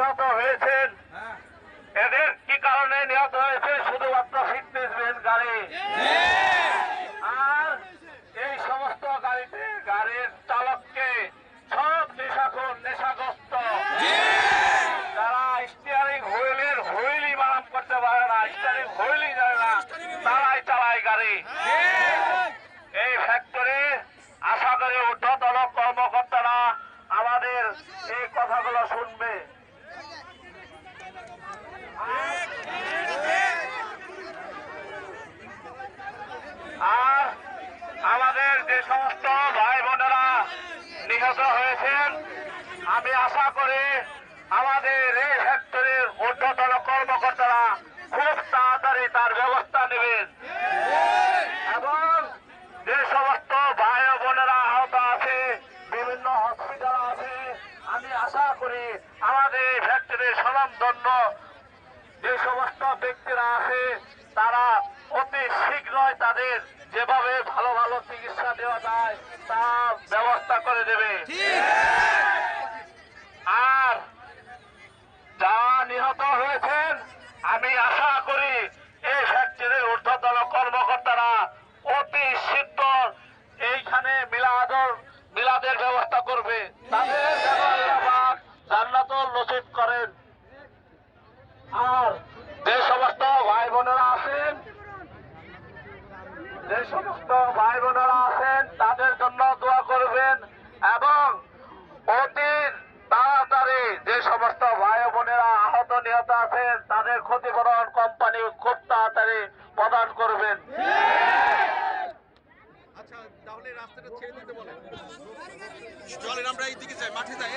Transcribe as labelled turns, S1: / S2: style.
S1: নিহত হয়েছেন, এদের কি কারণে নিহত হয়েছে? শুধুমাত্র ফিটনেস ভ্যান গাড়ি। আর এই সমস্ত গাড়িতে গাড়ির চালককে সব নেশাগ্রস্ত, যারা স্টিয়ারিং হুইলের হুইলই বানাম করতে পারে না, স্টিয়ারিং হুইলই জানে না, তারাই চালায় গাড়ি। এই ফ্যাক্টরি আশা করি ঊর্ধ্বতন কর্মকর্তারা আমাদের এই কথাগুলো শুনবে। আর আমাদের যে সমস্ত ভাই বোনেরা নিহত হয়েছেন, আমি আশা করি আমাদের এই ফ্যাক্টরির ঊর্ধ্বতন কর্মকর্তারা খুব তাড়াতাড়ি তার ব্যবস্থা নেবেন এবং যে সমস্ত ভাই বোনেরা আহত আছে, বিভিন্ন হসপিটাল আছে, আমি আশা করি আমাদের এই ফ্যাক্টরির স্বনামধন্য যে সমস্ত ব্যক্তিরা আছে তারা অতি শীঘ্রই তাদের যেভাবে ভালো ভালো চিকিৎসা দেওয়া যায় তা ব্যবস্থা করে দেবে। আর যারা নিহত হয়েছেন, আমি আশা করি এই ফ্যাক্টরির ঊর্ধ্বতন কর্মকর্তারা অতি শীঘ্র এইখানে মিলাদের ব্যবস্থা করবে, তাদের যেন আল্লাহ পাক জান্নাতুল নসিব করেন। আর যে সমস্ত ভাই বোনেরা আছেন তাদের জন্য দোয়া করবেন এবং অতি তাড়াতাড়ি যে সমস্ত ভাই বোনেরা আহত নিহত আছেন তাদের ক্ষতিপূরণ কোম্পানি খুব তাড়াতাড়ি প্রদান করবেন।
S2: আচ্ছা, তাহলে রাস্তাটা ছেড়ে দিতে বলেন। চলেন আমরা এইদিকে যাই, মাঠে যাই।